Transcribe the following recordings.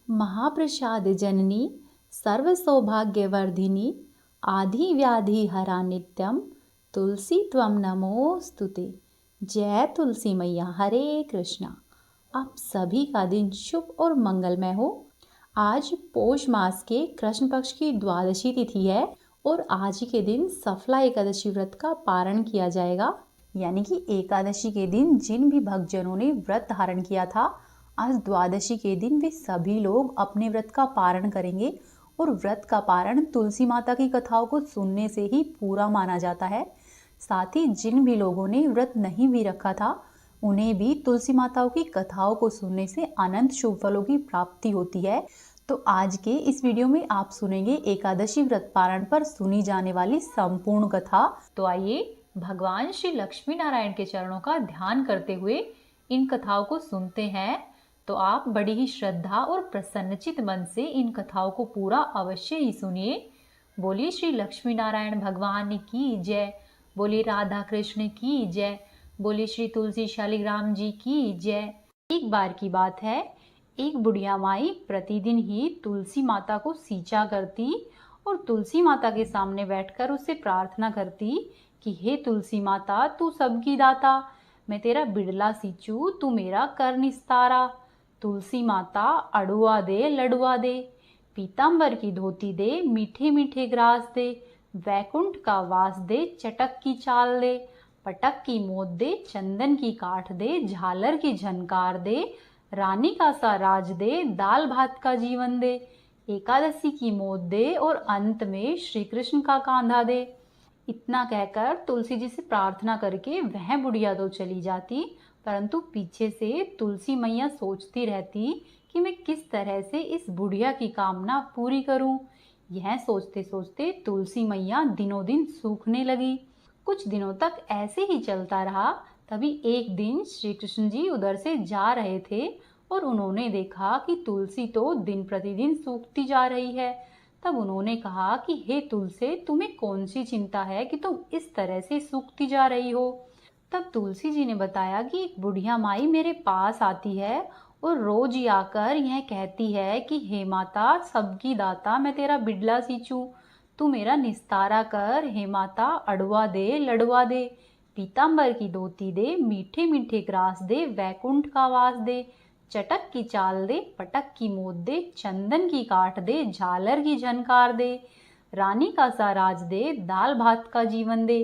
महाप्रसाद जननी सर्वसौभाग्यवर्धिनी आधि व्याधि हरा नित्यम तुलसी त्वम नमोस्तुते। जय तुलसी मैया। हरे कृष्णा। आप सभी का दिन शुभ और मंगलमय हो। आज पौष मास के कृष्ण पक्ष की द्वादशी तिथि है और आज के दिन सफला एकादशी व्रत का पारण किया जाएगा। यानी कि एकादशी के दिन जिन भी भक्तजनों ने व्रत धारण किया था, आज द्वादशी के दिन वे सभी लोग अपने व्रत का पारण करेंगे। और व्रत का पारण तुलसी माता की कथाओं को सुनने से ही पूरा माना जाता है। साथ ही जिन भी लोगों ने व्रत नहीं भी रखा था, उन्हें भी तुलसी माताओं की कथाओं को सुनने से अनंत शुभ फलों की प्राप्ति होती है। तो आज के इस वीडियो में आप सुनेंगे एकादशी व्रत पारण पर सुनी जाने वाली संपूर्ण कथा। तो आइए भगवान श्री लक्ष्मी नारायण के चरणों का ध्यान करते हुए इन कथाओं को सुनते हैं। तो आप बड़ी ही श्रद्धा और प्रसन्नचित मन से इन कथाओं को पूरा अवश्य ही सुनिए। बोलिए श्री लक्ष्मी नारायण भगवान की जय। बोलिए राधा कृष्ण की जय। बोलिए श्री तुलसी शालिग्राम जी की जय। एक बार की बात है, एक बुढ़िया माई प्रतिदिन ही तुलसी माता को सींचा करती और तुलसी माता के सामने बैठकर उससे प्रार्थना करती कि हे तुलसी माता, तू सबकी दाता, मैं तेरा बिड़ला सींचू, तू मेरा कर निस्तारा। तुलसी माता अड़ुआ दे लडुआ दे, पीतांबर की धोती दे, मीठे मीठे ग्रास दे, वैकुंठ का वास दे, चटक की चाल दे, पटक की मोद दे, चंदन की काठ दे, झालर की झनकार दे, रानी का सा राज दे, दाल भात का जीवन दे, एकादशी की मोद दे और अंत में श्री कृष्ण का कांधा दे। इतना कहकर तुलसी जी से प्रार्थना करके वह बुढ़िया तो चली जाती, परंतु पीछे से तुलसी मैया सोचती रहती कि मैं किस तरह से इस बुढ़िया की कामना पूरी करूं। यह सोचते सोचते तुलसी मैया दिनों दिन सूखने लगी। कुछ दिनों तक ऐसे ही चलता रहा। तभी एक दिन श्री कृष्ण जी उधर से जा रहे थे और उन्होंने देखा कि तुलसी तो दिन प्रतिदिन सूखती जा रही है। तब उन्होंने कहा कि हे तुलसी, तुम्हें कौन सी चिंता है कि तुम इस तरह से सूखती जा रही हो। तब तुलसी जी ने बताया कि एक बुढ़िया माई मेरे पास आती है और रोज ही आकर यह कहती है कि हे माता सबकी दाता, मैं तेरा बिड़ला सींचू, तू मेरा निस्तारा कर। हे माता अड़ुआ दे लडुआ दे, पीतांबर की धोती दे, मीठे मीठे ग्रास दे, वैकुंठ का वास दे, चटक की चाल दे, पटक की मोद दे, चंदन की काठ दे, झालर की झनकार दे, रानी का सा राज दे, दाल भात का जीवन दे,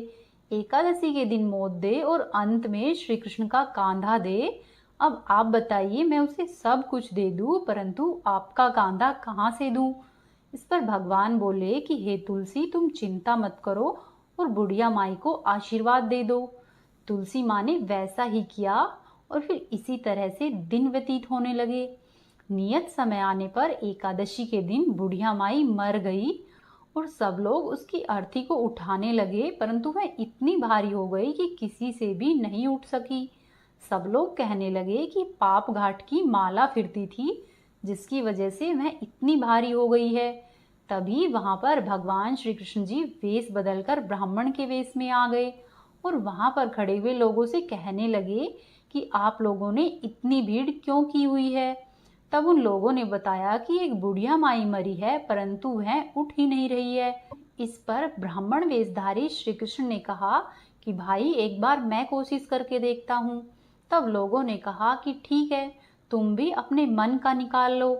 एकादशी के दिन मोद दे और अंत में श्री कृष्ण का कांधा दे। अब आप बताइए, मैं उसे सब कुछ दे दूं, परंतु आपका कांधा कहाँ से दूं। इस पर भगवान बोले कि हे तुलसी, तुम चिंता मत करो और बुढ़िया माई को आशीर्वाद दे दो। तुलसी माँ ने वैसा ही किया और फिर इसी तरह से दिन व्यतीत होने लगे। नियत समय आने पर एकादशी के दिन बुढ़िया माई मर गई और सब लोग उसकी अर्थी को उठाने लगे, परंतु वह इतनी भारी हो गई कि किसी से भी नहीं उठ सकी। सब लोग कहने लगे कि पाप घाट की माला फिरती थी, जिसकी वजह से वह इतनी भारी हो गई है। तभी वहां पर भगवान श्री कृष्ण जी वेश बदलकर ब्राह्मण के वेश में आ गए और वहां पर खड़े हुए लोगों से कहने लगे कि आप लोगों ने इतनी भीड़ क्यों की हुई है। तब उन लोगों ने बताया कि एक बुढ़िया माई मरी है, परंतु वह उठ ही नहीं रही है। इस पर ब्राह्मण वेशधारी श्री कृष्ण ने कहा कि भाई एक बार मैं कोशिश करके देखता हूँ। तब लोगों ने कहा कि ठीक है, तुम भी अपने मन का निकाल लो।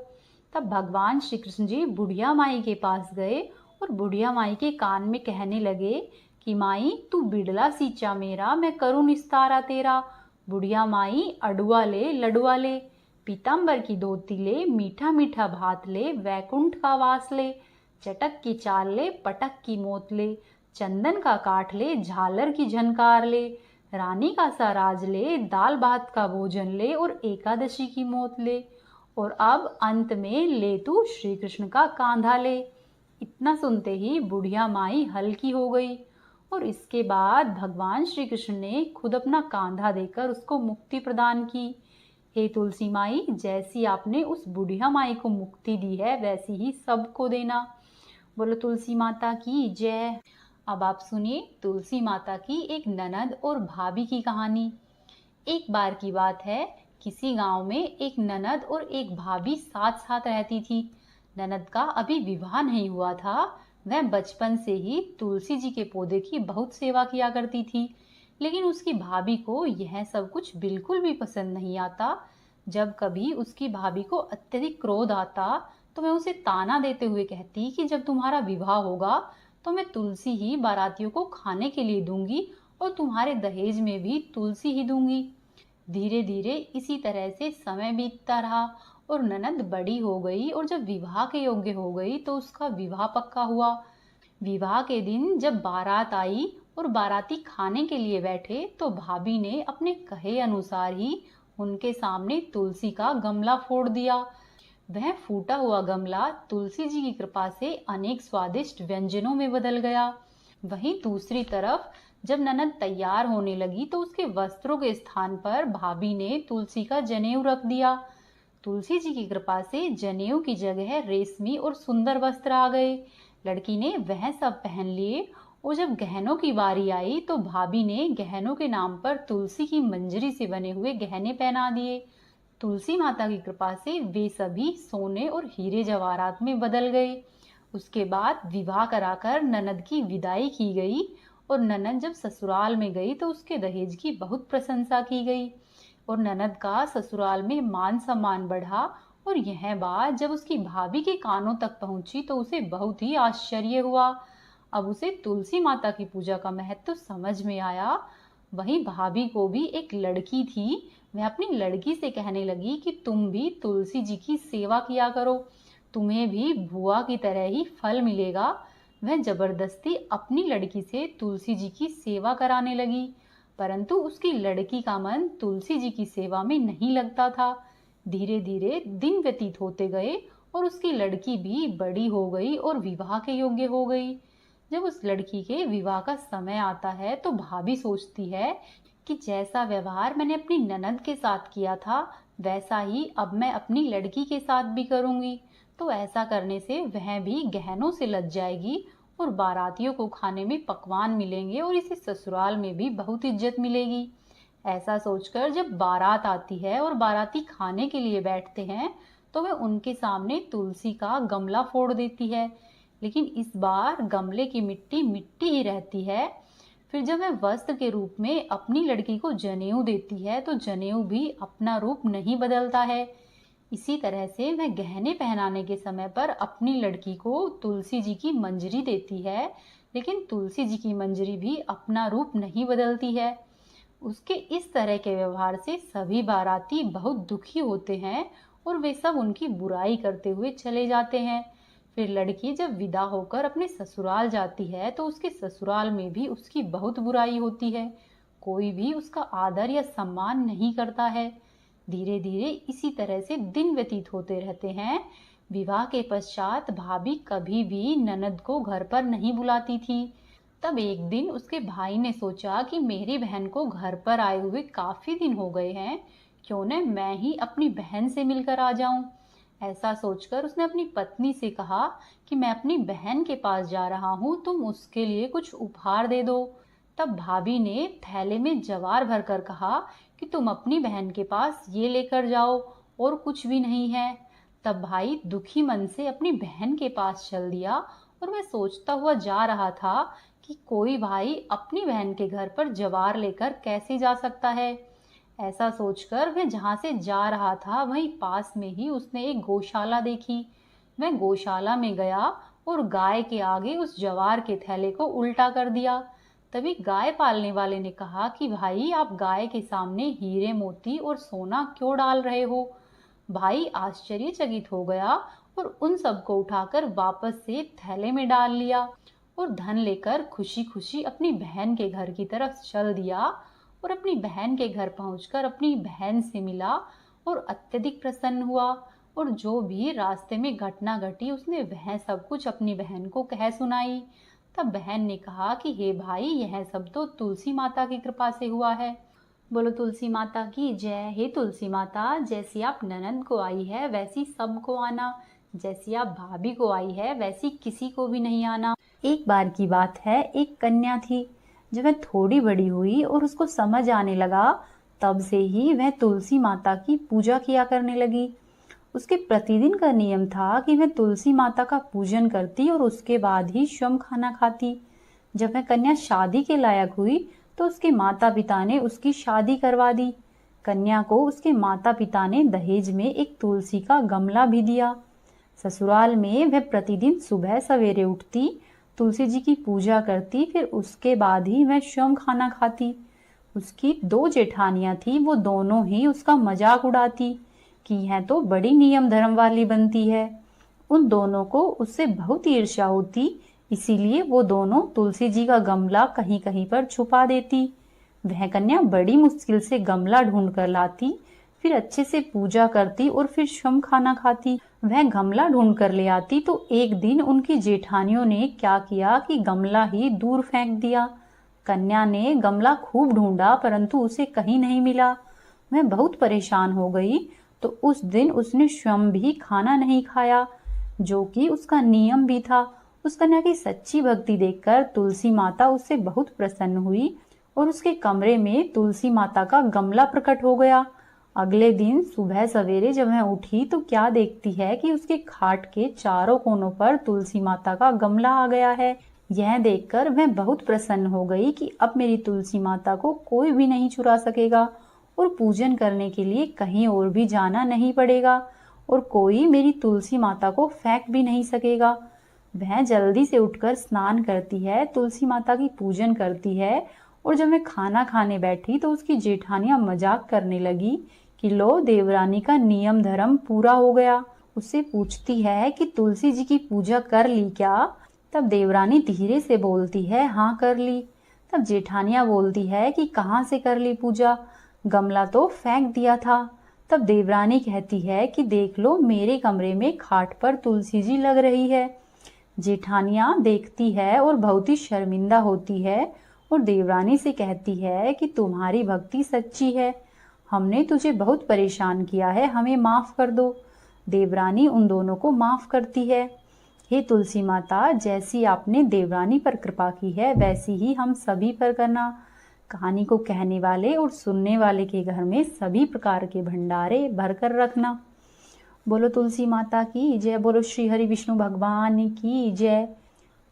तब भगवान श्री कृष्ण जी बुढ़िया माई के पास गए और बुढ़िया माई के कान में कहने लगे कि माई तू बिड़ला सींचा मेरा, मैं करूँ निस्तारा तेरा। बुढ़िया माई अडुआ ले लडुआ ले, पीतांबर की धोती ले, मीठा मीठा भात ले, वैकुंठ का वास ले, चटक की चाल ले, पटक की मोत ले, चंदन का काठ ले, झालर की झनकार ले, रानी का सा राज ले, दाल भात का भोजन ले और एकादशी की मोत ले, और अब अंत में ले तू श्री कृष्ण का कांधा ले। इतना सुनते ही बुढ़िया माई हल्की हो गई और इसके बाद भगवान श्री कृष्ण ने खुद अपना कांधा देकर उसको मुक्ति प्रदान की। हे तुलसी माई, जैसी आपने उस बुढ़िया माई को मुक्ति दी है, वैसी ही सबको देना। बोलो तुलसी माता की जय। अब आप सुनिए तुलसी माता की एक ननद और भाभी की कहानी। एक बार की बात है किसी गांव में एक ननद और एक भाभी साथ साथ रहती थी। ननद का अभी विवाह नहीं हुआ था। वह बचपन से ही तुलसी जी के पौधे की बहुत सेवा किया करती थी, लेकिन उसकी भाभी को यह सब कुछ बिल्कुल भी पसंद नहीं आता। जब कभी उसकी भाभी को अत्यधिक क्रोध आता तो वह उसे ताना देते हुए कहती कि जब तुम्हारा विवाह होगा तो मैं तुलसी ही बारातियों को खाने के लिए दूंगी और तुम्हारे दहेज में भी तुलसी ही दूंगी। धीरे धीरे इसी तरह से समय बीतता रहा और ननद बड़ी हो गई और जब विवाह के योग्य हो गई तो उसका विवाह पक्का हुआ। विवाह के दिन जब बारात आई और बाराती खाने के लिए बैठे तो भाभी ने अपने कहे अनुसार ही उनके सामने तुलसी का गमला फोड़ दिया। वह फूटा हुआ गमला तुलसी जी की कृपा से अनेक स्वादिष्ट व्यंजनों में बदल गया। वहीं दूसरी तरफ जब ननद तैयार होने लगी तो उसके वस्त्रों के स्थान पर भाभी ने तुलसी का जनेऊ रख दिया। तुलसी जी की कृपा से जनेऊ की जगह रेशमी और सुंदर वस्त्र आ गए। लड़की ने वह सब पहन लिए और जब गहनों की बारी आई तो भाभी ने गहनों के नाम पर तुलसी की मंजरी से बने हुए गहने पहना दिए। तुलसी माता की कृपा से वे सभी सोने और हीरे जवाहरात में बदल गए। उसके बाद विवाह कराकर ननद की विदाई की गई और ननद जब ससुराल में गई तो उसके दहेज की बहुत प्रशंसा की गई और ननद का ससुराल में मान सम्मान बढ़ा। और यह बात जब उसकी भाभी के कानों तक पहुंची तो उसे बहुत ही आश्चर्य हुआ। अब उसे तुलसी माता की पूजा का महत्व समझ में आया। वहीं भाभी को भी एक लड़की थी। वह अपनी लड़की से कहने लगी कि तुम भी तुलसी जी की सेवा किया करो, तुम्हें भी बुआ की तरह ही फल मिलेगा। वह जबरदस्ती अपनी लड़की से तुलसी जी की सेवा कराने लगी, परंतु उसकी लड़की का मन तुलसी जी की सेवा में नहीं लगता था। धीरे धीरे दिन व्यतीत होते गए और उसकी लड़की भी बड़ी हो गई और विवाह के योग्य हो गई। जब उस लड़की के विवाह का समय आता है तो भाभी सोचती है कि जैसा व्यवहार मैंने अपनी ननद के साथ किया था वैसा ही अब मैं अपनी लड़की के साथ भी करूंगी। तो ऐसा करने से वह भी गहनों से लज जाएगी और बारातियों को खाने में पकवान मिलेंगे और इसे ससुराल में भी बहुत इज्जत मिलेगी। ऐसा सोचकर जब बारात आती है और बाराती खाने के लिए बैठते हैं तो वह उनके सामने तुलसी का गमला फोड़ देती है, लेकिन इस बार गमले की मिट्टी मिट्टी ही रहती है। फिर जब वह वस्त्र के रूप में अपनी लड़की को जनेऊ देती है तो जनेऊ भी अपना रूप नहीं बदलता है। इसी तरह से वह गहने पहनाने के समय पर अपनी लड़की को तुलसी जी की मंजरी देती है, लेकिन तुलसी जी की मंजरी भी अपना रूप नहीं बदलती है। उसके इस तरह के व्यवहार से सभी बाराती बहुत दुखी होते हैं और वे सब उनकी बुराई करते हुए चले जाते हैं। फिर लड़की जब विदा होकर अपने ससुराल जाती है तो उसके ससुराल में भी उसकी बहुत बुराई होती है। कोई भी उसका आदर या सम्मान नहीं करता है। धीरे धीरे इसी तरह से दिन व्यतीत होते रहते हैं। विवाह के पश्चात भाभी कभी भी ननद को घर पर नहीं बुलाती थी। तब एक दिन उसके भाई ने सोचा कि मेरी बहन को घर पर आए हुए काफी दिन हो गए हैं, क्यों न मैं ही अपनी बहन से मिलकर आ जाऊं। ऐसा सोचकर उसने अपनी पत्नी से कहा कि मैं अपनी बहन के पास जा रहा हूं, तुम उसके लिए कुछ उपहार दे दो। तब भाभी ने थैले में जवार भरकर कहा कि तुम अपनी बहन के पास ये लेकर जाओ और कुछ भी नहीं है। तब भाई दुखी मन से अपनी बहन के पास चल दिया और वह सोचता हुआ जा रहा था कि कोई भाई अपनी बहन के घर पर जवार लेकर कैसे जा सकता है। ऐसा सोचकर वह जहां से जा रहा था वहीं पास में ही उसने एक गौशाला देखी। वह गौशाला में गया और गाय के आगे उस जवार के थैले को उल्टा कर दिया। तभी गाय पालने वाले ने कहा कि भाई आप गाय के सामने हीरे मोती और सोना क्यों डाल रहे हो। भाई आश्चर्यचकित हो गया और उन सबको उठाकर वापस से थैले में डाल लिया और धन लेकर खुशी खुशी अपनी बहन के घर की तरफ चल दिया और अपनी बहन के घर पहुंचकर अपनी बहन से मिला और अत्यधिक प्रसन्न हुआ। और जो भी रास्ते में घटना घटी उसने वह सब कुछ अपनी बहन को कह सुनाई। तब बहन ने कहा कि हे भाई, यह सब तो तुलसी माता की कृपा से हुआ है। बोलो तुलसी माता की जय। हे तुलसी माता, जैसी आप ननद को आई है वैसी सबको आना, जैसी आप भाभी को आई है वैसी किसी को भी नहीं आना। एक बार की बात है, एक कन्या थी। जब वह थोड़ी बड़ी हुई और उसको समझ आने लगा तब से ही वह तुलसी माता की पूजा किया करने लगी। उसके प्रतिदिन का नियम था कि वह तुलसी माता का पूजन करती और उसके बाद ही स्वयं खाना खाती। जब वह कन्या शादी के लायक हुई तो उसके माता पिता ने उसकी शादी करवा दी। कन्या को उसके माता पिता ने दहेज में एक तुलसी का गमला भी दिया। ससुराल में वह प्रतिदिन सुबह सवेरे उठती, तुलसी जी की पूजा करती, फिर उसके बाद ही वह स्वयं खाना खाती। उसकी 2 जेठानियां थी, वो दोनों ही उसका मजाक उड़ाती कि यह तो बड़ी नियम धर्म वाली बनती है। उन दोनों को उससे बहुत ईर्ष्या होती, इसीलिए वो दोनों तुलसी जी का गमला कहीं कहीं पर छुपा देती। वह कन्या बड़ी मुश्किल से गमला ढूंढ कर लाती, फिर अच्छे से पूजा करती और फिर स्वयं खाना खाती। वह गमला ढूंढ कर ले आती तो एक दिन उनकी जेठानियों ने क्या किया कि गमला ही दूर फेंक दिया। कन्या ने गमला खूब ढूंढा परंतु उसे कहीं नहीं मिला। वह बहुत परेशान हो गई तो उस दिन उसने स्वयं भी खाना नहीं खाया, जो कि उसका नियम भी था। उस कन्या की सच्ची भक्ति देखकर तुलसी माता उससे बहुत प्रसन्न हुई और उसके कमरे में तुलसी माता का गमला प्रकट हो गया। अगले दिन सुबह सवेरे जब वह उठी तो क्या देखती है कि उसके खाट के चारों कोनों पर तुलसी माता का गमला आ गया है। यह देखकर वह बहुत प्रसन्न हो गई कि अब मेरी तुलसी माता को कोई भी नहीं चुरा सकेगा और पूजन करने के लिए कहीं और भी जाना नहीं पड़ेगा और कोई मेरी तुलसी माता को फेंक भी नहीं सकेगा। वह जल्दी से उठकर स्नान करती है, तुलसी माता की पूजन करती है और जब मैं खाना खाने बैठी तो उसकी जेठानियां मजाक करने लगी कि लो देवरानी का नियम धर्म पूरा हो गया। उससे पूछती है कि तुलसी जी की पूजा कर ली क्या? तब देवरानी धीरे से बोलती है हाँ कर ली। तब जेठानियां बोलती है कि कहाँ से कर ली पूजा, गमला तो फेंक दिया था। तब देवरानी कहती है कि देख लो मेरे कमरे में खाट पर तुलसी जी लग रही है। जेठानियां देखती है और बहुत ही शर्मिंदा होती है और देवरानी से कहती है कि तुम्हारी भक्ति सच्ची है, हमने तुझे बहुत परेशान किया है, हमें माफ कर दो। देवरानी उन दोनों को माफ करती है। हे तुलसी माता, जैसी आपने देवरानी पर कृपा की है वैसी ही हम सभी पर करना। कहानी को कहने वाले और सुनने वाले के घर में सभी प्रकार के भंडारे भरकर रखना। बोलो तुलसी माता की जय, बोलो श्री हरि विष्णु भगवान की जय।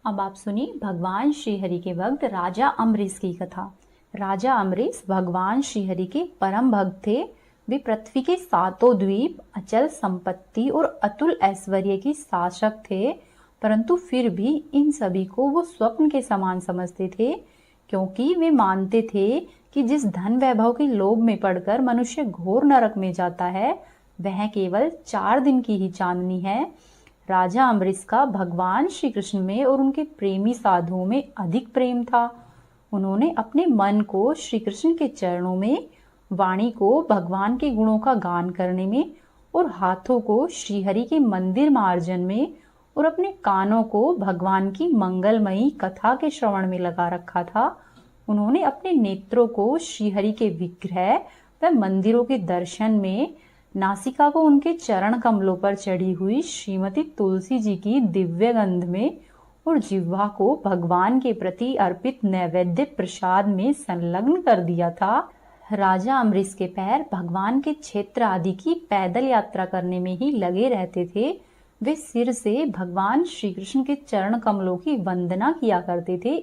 अब आप सुनिए भगवान श्री हरि के भक्त राजा अम्बरीश की कथा। राजा अम्बरीश भगवान श्री हरि के परम भक्त थे। वे पृथ्वी के 7 द्वीप, अचल संपत्ति और अतुल ऐश्वर्य की शासक थे, परंतु फिर भी इन सभी को वो स्वप्न के समान समझते थे, क्योंकि वे मानते थे कि जिस धन वैभव के लोभ में पड़कर मनुष्य घोर नरक में जाता है वह केवल 4 दिन की ही चांदनी है। राजा अम्बरीश का भगवान श्री कृष्ण में और उनके प्रेमी साधुओं में अधिक प्रेम था। उन्होंने अपने मन को श्री कृष्ण के चरणों में, वाणी को भगवान के गुणों का गान करने में और हाथों को श्रीहरि के मंदिर मार्जन में और अपने कानों को भगवान की मंगलमयी कथा के श्रवण में लगा रखा था। उन्होंने अपने नेत्रों को श्रीहरि के विग्रह व मंदिरों के दर्शन में, नासिका को उनके चरण कमलों पर चढ़ी हुई श्रीमती तुलसी जी की दिव्य गंध में और जिह्वा को भगवान के प्रति अर्पित नैवेद्य प्रसाद में संलग्न कर दिया था। राजा अम्बरीश के पैर भगवान के क्षेत्र आदि की पैदल यात्रा करने में ही लगे रहते थे। वे सिर से भगवान श्री कृष्ण के चरण कमलों की वंदना किया करते थे।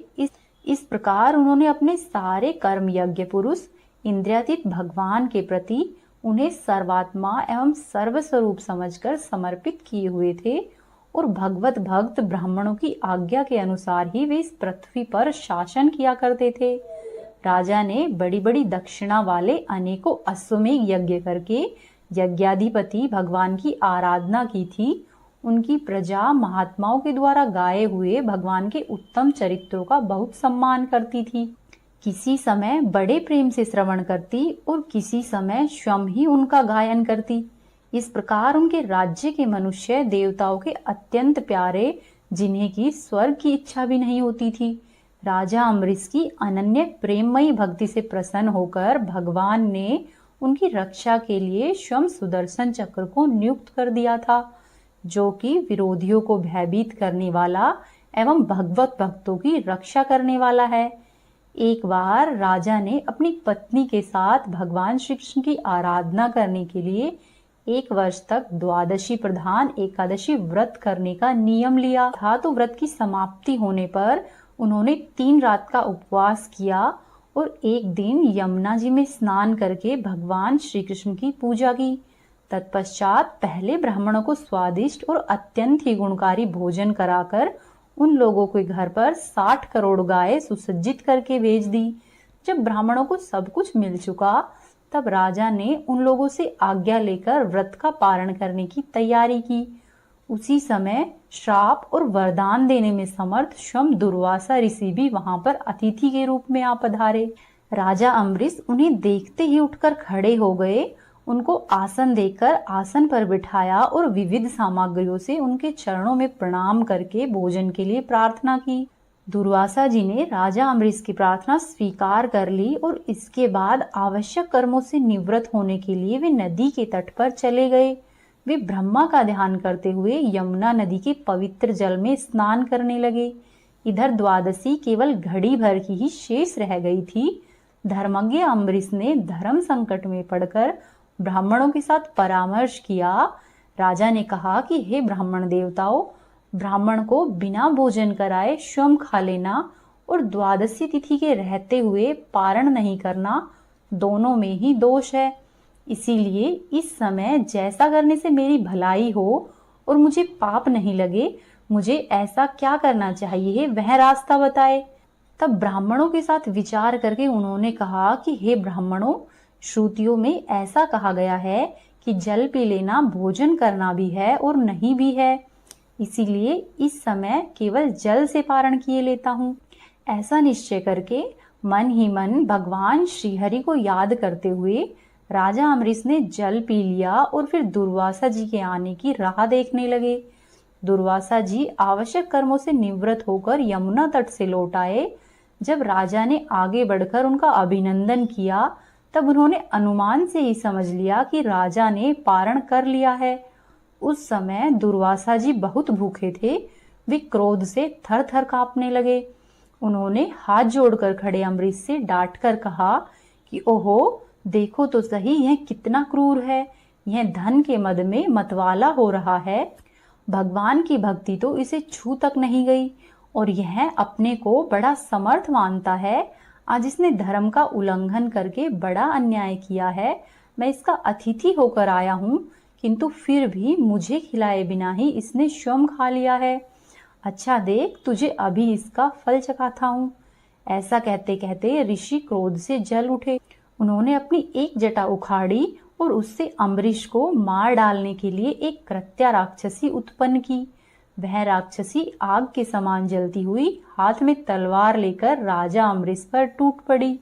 इस प्रकार उन्होंने अपने सारे कर्म यज्ञ पुरुष इंद्रियातीत भगवान के प्रति उन्हें सर्वात्मा एवं सर्वस्वरूप समझकर समर्पित किए हुए थे और भगवत भक्त ब्राह्मणों की आज्ञा के अनुसार ही वे इस पृथ्वी पर शासन किया करते थे। राजा ने बड़ी बड़ी दक्षिणा वाले अनेकों अश्वमेध यज्ञ करके यज्ञाधिपति भगवान की आराधना की थी। उनकी प्रजा महात्माओं के द्वारा गाए हुए भगवान के उत्तम चरित्रों का बहुत सम्मान करती थी। किसी समय बड़े प्रेम से श्रवण करती और किसी समय स्वयं ही उनका गायन करती। इस प्रकार उनके राज्य के मनुष्य देवताओं के अत्यंत प्यारे, जिन्हें की स्वर्ग की इच्छा भी नहीं होती थी। राजा अम्बरीश की अनन्य प्रेममयी भक्ति से प्रसन्न होकर भगवान ने उनकी रक्षा के लिए स्वयं सुदर्शन चक्र को नियुक्त कर दिया था, जो कि विरोधियों को भयभीत करने वाला एवं भगवत भक्तों की रक्षा करने वाला है। एक बार राजा ने अपनी पत्नी के साथ भगवान श्री कृष्ण की आराधना करने के लिए 1 वर्ष तक द्वादशी प्रधान एकादशी व्रत करने का नियम लिया था। तो व्रत की समाप्ति होने पर उन्होंने 3 रात का उपवास किया और एक दिन यमुना जी में स्नान करके भगवान श्री कृष्ण की पूजा की। तत्पश्चात पहले ब्राह्मणों को स्वादिष्ट और अत्यंत ही गुणकारी भोजन कराकर उन लोगों के घर पर 60 करोड़ गाय सुसज्जित करके भेज दी। जब ब्राह्मणों को सब कुछ मिल चुका तब राजा ने उन लोगों से आज्ञा लेकर व्रत का पारण करने की तैयारी की। उसी समय श्राप और वरदान देने में समर्थ स्वयं दुर्वासा ऋषि भी वहां पर अतिथि के रूप में आ पधारे। राजा अम्बरीश उन्हें देखते ही उठकर खड़े हो गए, उनको आसन देकर आसन पर बिठाया और विविध सामग्रियों से उनके चरणों में प्रणाम करके भोजन के लिए प्रार्थना की। दुर्वासा जी ने राजा अम्बरीश की प्रार्थना स्वीकार कर ली और इसके बाद आवश्यक कर्मों से निवृत्त होने के लिए वे नदी के तट पर चले गए। वे ब्रह्मा का ध्यान करते हुए यमुना नदी के पवित्र जल में स्नान करने लगे। इधर द्वादशी केवल घड़ी भर की ही शेष रह गई थी। धर्मज्ञ अम्बरीश ने धर्म संकट में पड़कर ब्राह्मणों के साथ परामर्श किया। राजा ने कहा कि हे ब्राह्मण देवताओं, ब्राह्मण को बिना भोजन कराए स्वयं खा लेना और द्वादशी तिथि के रहते हुए पारण नहीं करना, दोनों में ही दोष है। इसीलिए इस समय जैसा करने से मेरी भलाई हो और मुझे पाप नहीं लगे, मुझे ऐसा क्या करना चाहिए वह रास्ता बताए। तब ब्राह्मणों के साथ विचार करके उन्होंने कहा कि हे ब्राह्मणों, श्रुतियों में ऐसा कहा गया है कि जल पी लेना भोजन करना भी है और नहीं भी है, इसीलिए इस समय केवल जल से पारण किए लेता हूँ। ऐसा निश्चय करके मन ही मन भगवान श्रीहरि को याद करते हुए राजा अम्बरीश ने जल पी लिया और फिर दुर्वासा जी के आने की राह देखने लगे। दुर्वासा जी आवश्यक कर्मों से निवृत्त होकर यमुना तट से लौट आए। जब राजा ने आगे बढ़कर उनका अभिनंदन किया तब उन्होंने अनुमान से ही समझ लिया कि राजा ने पारण कर लिया है। उस समय दुर्वासा जी बहुत भूखे थे, वे क्रोध से थर थर कांपने लगे। उन्होंने हाथ जोड़कर खड़े अम्बरीश से डांट कर कहा कि ओहो, देखो तो सही यह कितना क्रूर है, यह धन के मद में मतवाला हो रहा है। भगवान की भक्ति तो इसे छू तक नहीं गई और यह अपने को बड़ा समर्थ मानता है। आज इसने धर्म का उल्लंघन करके बड़ा अन्याय किया है। मैं इसका अतिथि होकर आया हूँ, किंतु फिर भी मुझे खिलाए बिना ही इसने स्वयं खा लिया है। अच्छा देख, तुझे अभी इसका फल चखाता हूँ। ऐसा कहते कहते ऋषि क्रोध से जल उठे। उन्होंने अपनी एक जटा उखाड़ी और उससे अम्बरीश को मार डालने के लिए एक कृत्या राक्षसी उत्पन्न की। वह राक्षसी आग के समान जलती हुई हाथ में तलवार लेकर राजा अम्बरीश पर टूट पड़ी।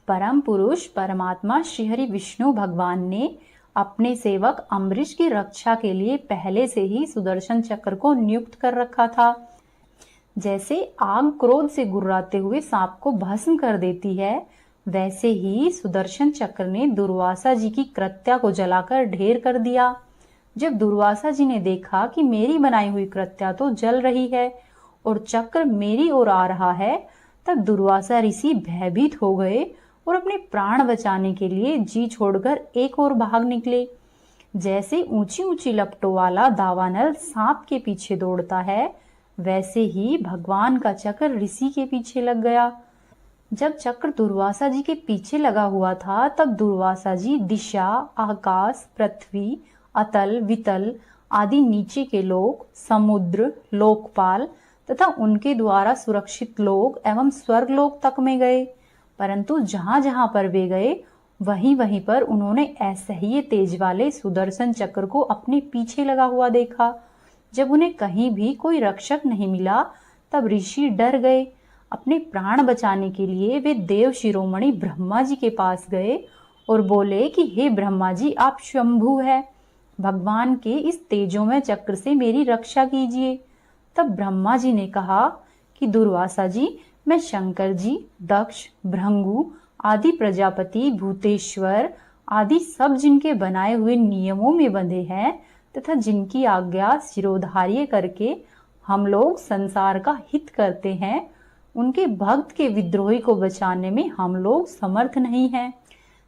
परम पुरुष परमात्मा श्रीहरि विष्णु भगवान ने अपने सेवक अम्बरीश की रक्षा के लिए पहले से ही सुदर्शन चक्र को नियुक्त कर रखा था। जैसे आग क्रोध से गुर्राते हुए सांप को भस्म कर देती है, वैसे ही सुदर्शन चक्र ने दुर्वासा जी की कृत्या को जलाकर ढेर कर दिया। जब दुर्वासा जी ने देखा कि मेरी बनाई हुई कृत्या तो जल रही है और चक्र मेरी ओर आ रहा है, तब दुर्वासा ऋषि भयभीत हो गए और अपने प्राण बचाने के लिए जी छोड़कर एक ओर भाग निकले। जैसे ऊंची ऊंची लपटों वाला दावानल सांप के पीछे दौड़ता है, वैसे ही भगवान का चक्र ऋषि के पीछे लग गया। जब चक्र दुर्वासा जी के पीछे लगा हुआ था, तब दुर्वासा जी दिशा, आकाश, पृथ्वी, अतल, वितल आदि नीचे के लोक, समुद्र, लोकपाल तथा उनके द्वारा सुरक्षित लोक एवं स्वर्गलोक तक में गए। परंतु जहां जहां पर वे गए, वहीं वहीं पर उन्होंने ऐसे ही तेज वाले सुदर्शन चक्र को अपने पीछे लगा हुआ देखा। जब उन्हें कहीं भी कोई रक्षक नहीं मिला, तब ऋषि डर गए। अपने प्राण बचाने के लिए वे देव शिरोमणि ब्रह्मा जी के पास गए और बोले कि हे ब्रह्मा जी, आप शंभु है, भगवान के इस तेजोमय चक्र से मेरी रक्षा कीजिए। तब ब्रह्मा जी ने कहा कि दुर्वासा जी, मैं शंकर जी, दक्ष, भृंगु आदि प्रजापति, भूतेश्वर आदि सब जिनके बनाए हुए नियमों में बंधे हैं तथा जिनकी आज्ञा शिरोधार्य करके हम लोग संसार का हित करते हैं, उनके भक्त के विद्रोही को बचाने में हम लोग समर्थ नहीं हैं।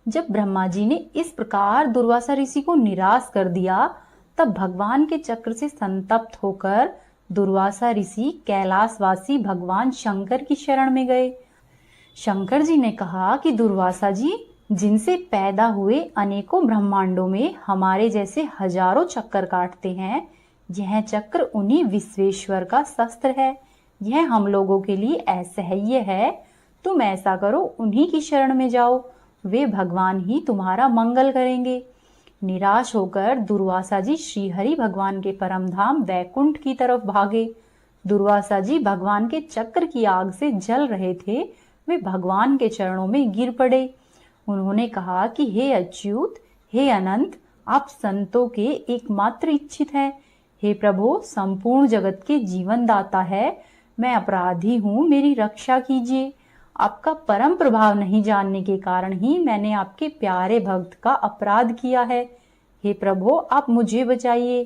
जब ब्रह्मा जी ने इस प्रकार दुर्वासा ऋषि को निराश कर दिया, तब भगवान के चक्र से संतप्त होकर दुर्वासा ऋषि कैलाशवासी भगवान शंकर की शरण में गए। शंकर जी ने कहा कि दुर्वासा जी, जिनसे पैदा हुए अनेकों ब्रह्मांडों में हमारे जैसे हजारों चक्कर काटते हैं, यह चक्र उन्हीं विश्वेश्वर का शस्त्र है। यह हम लोगों के लिए असह्य है। तुम ऐसा करो, उन्हीं की शरण में जाओ, वे भगवान ही तुम्हारा मंगल करेंगे। निराश होकर दुर्वासा जी श्रीहरि भगवान के परम धाम वैकुंठ की तरफ भागे। दुर्वासा जी भगवान के चक्र की आग से जल रहे थे। वे भगवान के चरणों में गिर पड़े। उन्होंने कहा कि हे अच्युत, हे अनंत, आप संतों के एकमात्र इच्छित हैं। हे प्रभु, संपूर्ण जगत के जीवन दाता है, मैं अपराधी हूँ, मेरी रक्षा कीजिए। आपका परम प्रभाव नहीं जानने के कारण ही मैंने आपके प्यारे भक्त का अपराध किया है। हे प्रभु, आप मुझे बचाइए।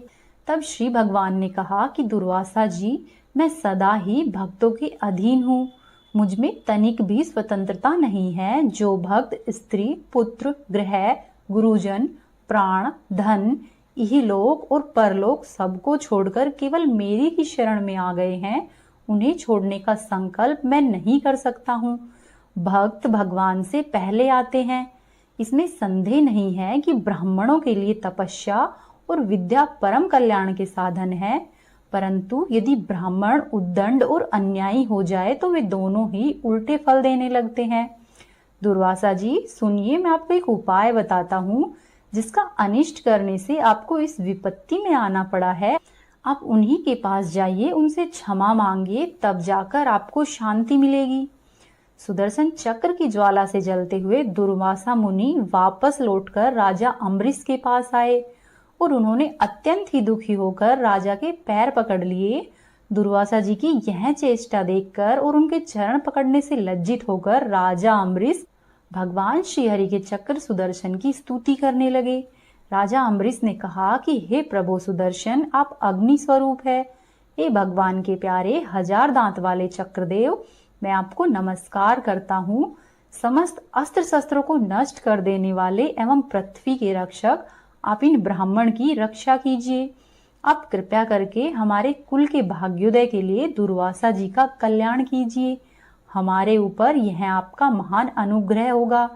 तब श्री भगवान ने कहा कि दुर्वासा जी, मैं सदा ही भक्तों के अधीन हूँ। मुझ में तनिक भी स्वतंत्रता नहीं है। जो भक्त स्त्री, पुत्र, गृह, गुरुजन, प्राण, धन, इहलोक और परलोक सबको छोड़कर केवल मेरी ही शरण में आ गए हैं, उन्हें छोड़ने का संकल्प मैं नहीं कर सकता हूँ। भक्त भगवान से पहले आते हैं। इसमें संदेह नहीं है कि ब्राह्मणों के लिए तपस्या और विद्या परम कल्याण के साधन है, परंतु यदि ब्राह्मण उद्दंड और अन्यायी हो जाए तो वे दोनों ही उल्टे फल देने लगते हैं। दुर्वासा जी सुनिए, मैं आपको एक उपाय बताता हूँ जिसका अनिष्ट करने से आपको इस विपत्ति में आना पड़ा है। आप उन्हीं के पास जाइए, उनसे क्षमा मांगिए, तब जाकर आपको शांति मिलेगी। सुदर्शन चक्र की ज्वाला से जलते हुए दुर्वासा मुनि वापस लौटकर राजा अम्बरीश के पास आए और उन्होंने अत्यंत ही दुखी होकर राजा के पैर पकड़ लिए। दुर्वासा जी की यह चेष्टा देखकर और उनके चरण पकड़ने से लज्जित होकर राजा अम्बरीश भगवान श्रीहरि के चक्र सुदर्शन की स्तुति करने लगे। राजा अम्बरीश ने कहा कि हे प्रभु सुदर्शन, आप अग्नि स्वरूप है। हे भगवान के प्यारे हजार दांत वाले चक्रदेव, मैं आपको नमस्कार करता हूँ। समस्त अस्त्र शस्त्रों को नष्ट कर देने वाले एवं पृथ्वी के रक्षक, आप इन ब्राह्मण की रक्षा कीजिए। आप कृपया करके हमारे कुल के भाग्योदय के लिए दुर्वासा जी का कल्याण कीजिए। हमारे ऊपर यह आपका महान अनुग्रह होगा।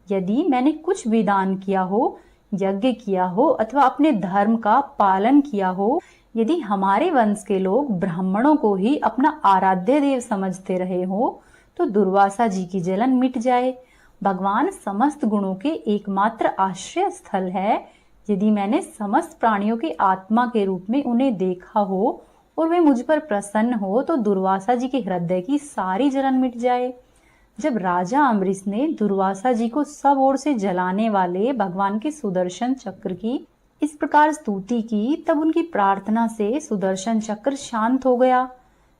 यदि मैंने कुछ भी दान किया हो, यज्ञ किया हो अथवा अपने धर्म का पालन किया हो, यदि हमारे वंश के लोग ब्राह्मणों को ही अपना आराध्य देव समझते रहे हो, तो दुर्वासा जी की जलन मिट जाए। भगवान समस्त गुणों के एकमात्र आश्रय स्थल है। यदि मैंने समस्त प्राणियों के आत्मा के रूप में उन्हें देखा हो और वे मुझ पर प्रसन्न हो, तो दुर्वासा जी के हृदय की सारी जलन मिट जाए। जब राजा अम्बरीश ने दुर्वासा जी को सब ओर से जलाने वाले भगवान के सुदर्शन चक्र की इस प्रकार स्तुति की, तब उनकी प्रार्थना से सुदर्शन चक्र शांत हो गया।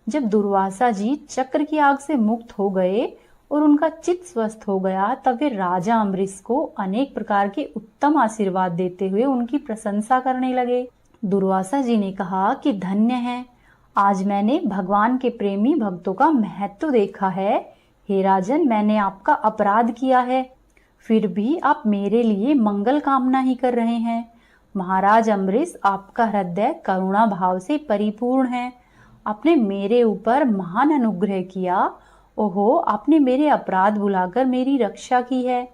जब दुर्वासा जी चक्र की आग से मुक्त हो गए और उनका चित्त स्वस्थ हो गया, तब वे राजा अम्बरीश को अनेक प्रकार के उत्तम आशीर्वाद देते हुए उनकी प्रशंसा करने लगे। दुर्वासा जी ने कहा कि धन्य है, आज मैंने भगवान के प्रेमी भक्तों का महत्व देखा है। हे राजन, मैंने आपका अपराध किया है, फिर भी आप मेरे लिए मंगल कामना ही कर रहे हैं। महाराज अम्बरीश, आपका हृदय करुणा भाव से परिपूर्ण है। आपने मेरे ऊपर महान अनुग्रह किया। ओहो, आपने मेरे अपराध भुलाकर मेरी रक्षा की है।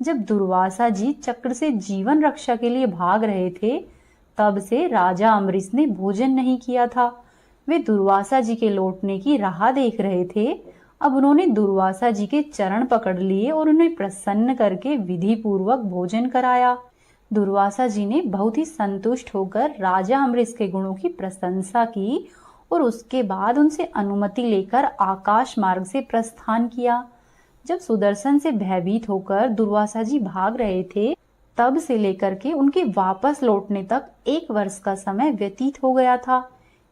जब दुर्वासा जी चक्र से जीवन रक्षा के लिए भाग रहे थे, तब से राजा अम्बरीश ने भोजन नहीं किया था। वे दुर्वासा जी के लौटने की राह देख रहे थे। अब उन्होंने दुर्वासा जी के चरण पकड़ लिए और उन्हें प्रसन्न करके विधि पूर्वक भोजन कराया। दुर्वासा जी ने बहुत ही संतुष्ट होकर राजा अम्बरीश के गुणों की प्रशंसा की और उसके बाद उनसे अनुमति लेकर आकाश मार्ग से प्रस्थान किया। जब सुदर्शन से भयभीत होकर दुर्वासा जी भाग रहे थे, तब से लेकर के उनके वापस लौटने तक 1 वर्ष का समय व्यतीत हो गया था।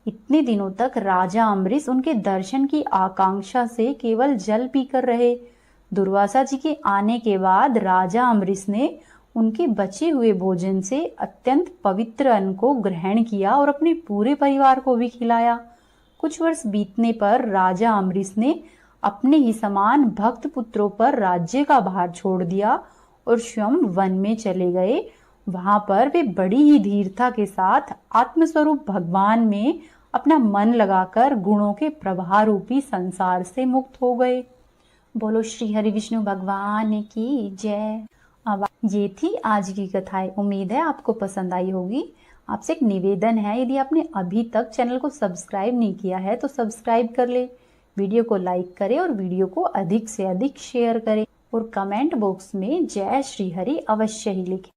इतने दिनों तक राजा अम्बरीश उनके दर्शन की आकांक्षा से केवल जल पीकर रहे। दुर्वासा जी के आने के बाद राजा अम्बरीश ने उनके बचे हुए भोजन से अत्यंत पवित्र अन्न को ग्रहण किया और अपने पूरे परिवार को भी खिलाया। कुछ वर्ष बीतने पर राजा अम्बरीश ने अपने ही समान भक्त पुत्रों पर राज्य का भार छोड़ दिया और स्वयं वन में चले गए। वहां पर वे बड़ी ही धीरता के साथ आत्मस्वरूप भगवान में अपना मन लगाकर गुणों के प्रवाह रूपी संसार से मुक्त हो गए। बोलो श्री हरि विष्णु भगवान की जय। अब ये थी आज की कथाएं। उम्मीद है आपको पसंद आई होगी। आपसे एक निवेदन है, यदि आपने अभी तक चैनल को सब्सक्राइब नहीं किया है तो सब्सक्राइब कर ले, वीडियो को लाइक करें और वीडियो को अधिक से अधिक शेयर करें और कमेंट बॉक्स में जय श्री हरि अवश्य ही लिखें।